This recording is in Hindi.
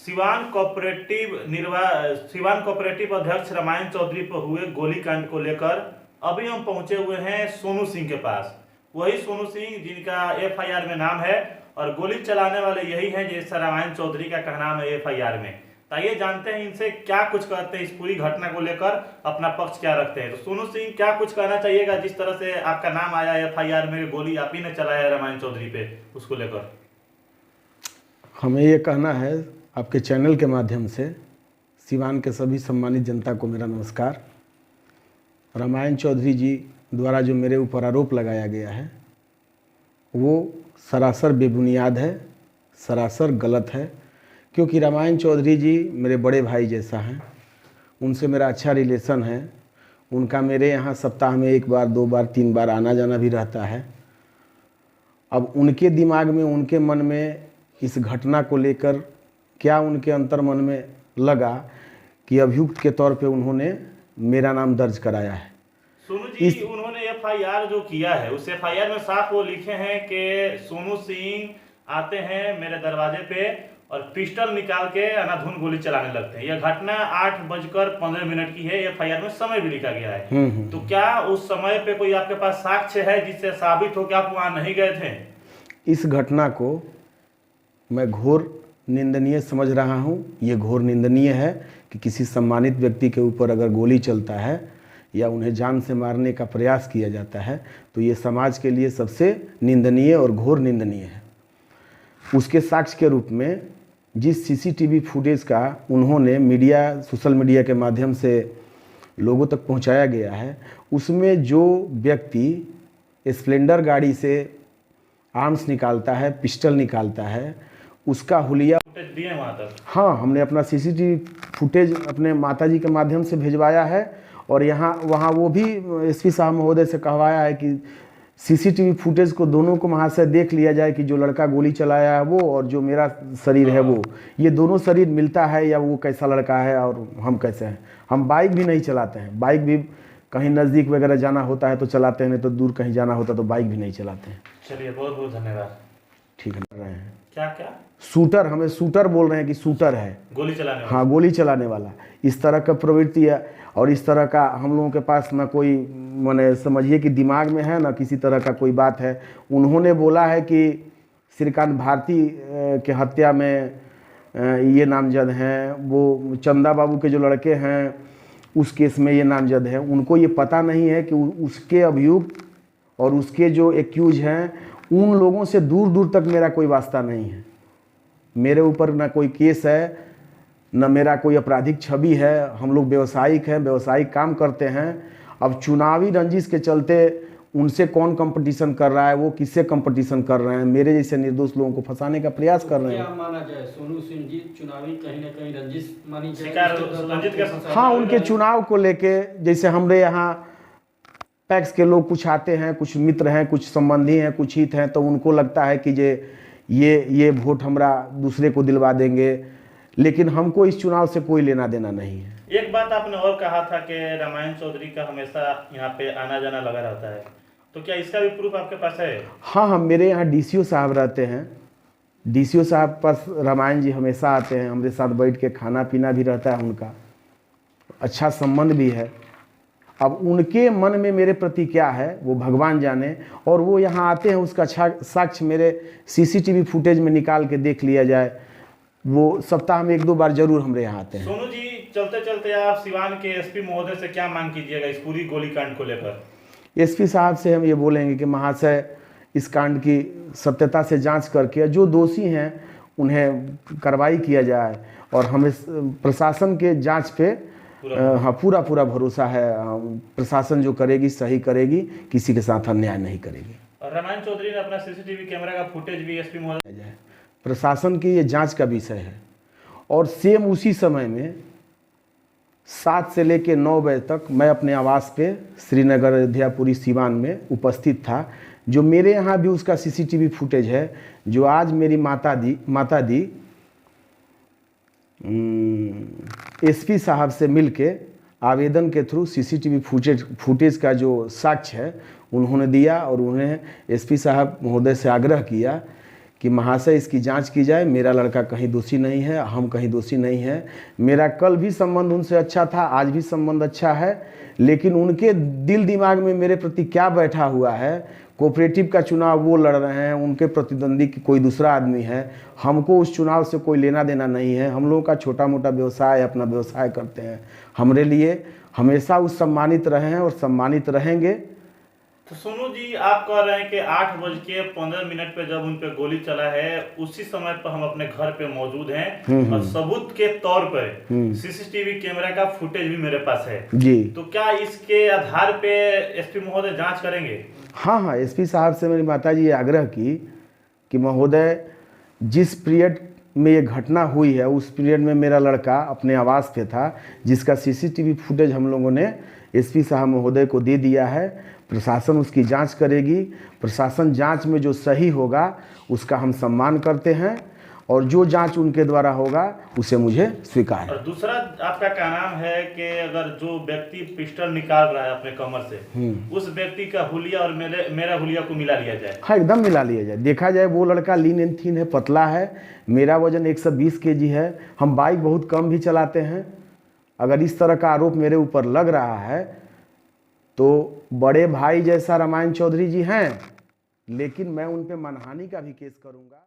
सिवान कोऑपरेटिव अध्यक्ष रामायण चौधरी पर हुए गोलीकांड को लेकर अभी हम पहुंचे हुए हैं सोनू सिंह के पास। वही सोनू सिंह जिनका एफआईआर में नाम है और गोली चलाने वाले यही हैं जैसा रामायण चौधरी का कहना है एफआईआर में। आइए जानते हैं इनसे क्या कुछ कहते हैं, इस पूरी घटना को लेकर अपना पक्ष क्या रखते हैं। तो सोनू सिंह, क्या कुछ कहना चाहिएगा जिस तरह से आपका नाम आया एफआईआर में, गोली आप ही ने चलाया है रामायण चौधरी पे, उसको लेकर? हमें ये कहना है आपके चैनल के माध्यम से, सिवान के सभी सम्मानित जनता को मेरा नमस्कार। रामायण चौधरी जी द्वारा जो मेरे ऊपर आरोप लगाया गया है वो सरासर बेबुनियाद है, सरासर गलत है। क्योंकि रामायण चौधरी जी मेरे बड़े भाई जैसा हैं, उनसे मेरा अच्छा रिलेशन है। उनका मेरे यहाँ सप्ताह में 1 बार 2 बार 3 बार आना जाना भी रहता है। अब उनके दिमाग में, उनके मन में इस घटना को लेकर क्या उनके अंतर मन में लगा कि अभियुक्त के तौर पे उन्होंने मेरा नाम दर्ज कराया है। सोनू जी, उन्होंने एफआईआर जो किया है उस एफआईआर में साफ वो लिखे हैं कि सोनू सिंह आते हैं मेरे दरवाजे पे और पिस्टल निकाल के अनाधुन गोली चलाने लगते हैं। यह घटना 8:15 की है, एफआईआर में समय भी लिखा गया है। तो क्या उस समय पे कोई आपके पास साक्ष्य है जिससे साबित हो कि आप वहां नहीं गए थे? इस घटना को मैं घोर निंदनीय समझ रहा हूँ। ये घोर निंदनीय है कि किसी सम्मानित व्यक्ति के ऊपर अगर गोली चलता है या उन्हें जान से मारने का प्रयास किया जाता है तो ये समाज के लिए सबसे निंदनीय और घोर निंदनीय है। उसके साक्ष्य के रूप में जिस सीसीटीवी फुटेज का उन्होंने सोशल मीडिया के माध्यम से लोगों तक पहुंचाया गया है, उसमें जो व्यक्ति स्प्लेंडर गाड़ी से आर्म्स निकालता है, पिस्टल निकालता है, उसका हुलिया दिए वहां तक। हाँ, हमने अपना सीसीटीवी फुटेज अपने माताजी के माध्यम से भिजवाया है और वहाँ वो भी एसपी साहब महोदय से कहवाया है कि सीसीटीवी फुटेज को दोनों को वहाँ से देख लिया जाए कि जो लड़का गोली चलाया है वो और जो मेरा शरीर है वो, ये दोनों शरीर मिलता है या वो कैसा लड़का है और हम कैसे हैं। हम बाइक भी नहीं चलाते हैं, बाइक भी कहीं नज़दीक वगैरह जाना होता है तो चलाते हैं, नहीं तो दूर कहीं जाना होता है तो बाइक भी नहीं चलाते हैं। चलिए, बहुत बहुत धन्यवाद। ठीक है, रहे हैं क्या शूटर, हमें शूटर बोल रहे हैं कि शूटर है, गोली चलाने वाला। हाँ, गोली चलाने वाला। इस तरह का प्रवृत्ति है और इस तरह का हम लोगों के पास ना कोई, माने समझिए कि दिमाग में है ना किसी तरह का कोई बात है। उन्होंने बोला है कि श्रीकांत भारती के हत्या में ये नामजद हैं, वो चंदा बाबू के जो लड़के हैं उस केस में ये नामजद है। उनको ये पता नहीं है कि उसके अभियुक्त और उसके जो एक्यूज हैं उन लोगों से दूर दूर तक मेरा कोई वास्ता नहीं है। मेरे ऊपर ना कोई केस है, न मेरा कोई आपराधिक छवि है। हम लोग व्यवसायिक हैं, व्यवसायिक काम करते हैं। अब चुनावी रंजिश के चलते उनसे कौन कंपटीशन कर रहा है, वो किससे कंपटीशन कर रहे हैं, मेरे जैसे निर्दोष लोगों को फंसाने का प्रयास कर रहे हैं। क्या माना जाए सोनू सिंह जी चुनावी कहीं ना कहीं रंजिश मानी जाए? हाँ, उनके चुनाव को लेके, जैसे हमारे यहाँ पैक्स के लोग कुछ आते हैं, कुछ मित्र हैं, कुछ संबंधी हैं, कुछ हित हैं, तो उनको लगता है कि ये वोट हमरा दूसरे को दिलवा देंगे, लेकिन हमको इस चुनाव से कोई लेना देना नहीं है। एक बात आपने और कहा था कि रामायण चौधरी का हमेशा यहाँ पे आना जाना लगा रहता है, तो क्या इसका भी प्रूफ आपके पास है? हाँ, मेरे यहाँ डीसीओ साहब रहते हैं। डीसीओ साहब पास रामायण जी हमेशा आते हैं, हमारे साथ बैठ के खाना पीना भी रहता है, उनका अच्छा संबंध भी है। अब उनके मन में मेरे प्रति क्या है वो भगवान जाने, और वो यहाँ आते हैं उसका अच्छा साक्ष्य मेरे सीसीटीवी फुटेज में निकाल के देख लिया जाए। वो सप्ताह में 1-2 बार जरूर हमारे यहाँ आते हैं। सोनू जी, चलते चलते आप सिवान के एसपी महोदय से क्या मांग कीजिएगा इस पूरी गोलीकांड को लेकर? एसपी साहब से हम ये बोलेंगे कि महाशय, इस कांड की सत्यता से जांच करके जो दोषी हैं उन्हें कार्रवाई किया जाए और हमें प्रशासन के जांच पे हाँ पूरा भरोसा है। प्रशासन जो करेगी सही करेगी, किसी के साथ अन्याय नहीं करेगी। और रामायण चौधरी ने अपना सीसीटीवी कैमरा का फुटेज भी एसपी महोदय, प्रशासन की ये जांच का विषय है। और सेम उसी समय में 7 से लेकर 9 बजे तक मैं अपने आवास पे श्रीनगर अयोध्यापुरी सिवान में उपस्थित था। जो मेरे यहाँ भी उसका सीसीटीवी फुटेज है, जो आज मेरी माता दी एसपी साहब से मिलके आवेदन के थ्रू सीसीटीवी फुटेज का जो साक्ष्य है उन्होंने दिया और उन्हें एसपी साहब महोदय से आग्रह किया कि महाशय इसकी जांच की जाए, मेरा लड़का कहीं दोषी नहीं है, हम कहीं दोषी नहीं है। मेरा कल भी संबंध उनसे अच्छा था, आज भी संबंध अच्छा है, लेकिन उनके दिल दिमाग में मेरे प्रति क्या बैठा हुआ है, कोऑपरेटिव का चुनाव वो लड़ रहे हैं, उनके प्रतिद्वंदी कोई दूसरा आदमी है, हमको उस चुनाव से कोई लेना देना नहीं है। हम लोगों का छोटा मोटा व्यवसाय, अपना व्यवसाय करते हैं। हमारे लिए हमेशा उस सम्मानित रहे हैं और सम्मानित रहेंगे। तो सोनू जी, आप कह रहे हैं कि 8:15 पे जब उन पे गोली चला है, उसी समय पर हम अपने घर पे मौजूद हैं और सबूत के तौर पर सीसीटीवी कैमरा का फुटेज भी मेरे पास है जी। तो क्या इसके आधार पे एसपी महोदय जांच करेंगे? हाँ, एसपी साहब से मेरी माताजी ये आग्रह की कि महोदय, जिस पीरियड में ये घटना हुई है उस पीरियड में मेरा लड़का अपने आवास पे था, जिसका सीसीटीवी फुटेज हम लोगों ने एसपी साहब महोदय को दे दिया है। प्रशासन उसकी जांच करेगी। प्रशासन जांच में जो सही होगा उसका हम सम्मान करते हैं और जो जांच उनके द्वारा होगा उसे मुझे स्वीकार है। और दूसरा आपका क्या नाम है कि अगर जो व्यक्ति पिस्टल निकाल रहा है अपने कमर से, उस व्यक्ति का हुलिया और मेरा हुलिया को मिला लिया जाए? हाँ, एकदम मिला लिया जाए। देखा जाए वो लड़का लीन एंड थीन है, पतला है, मेरा वजन 120 kg है, हम बाइक बहुत कम भी चलाते हैं। अगर इस तरह का आरोप मेरे ऊपर लग रहा है तो बड़े भाई जैसा रामायण चौधरी जी हैं, लेकिन मैं उन पे मानहानि का भी केस करूँगा।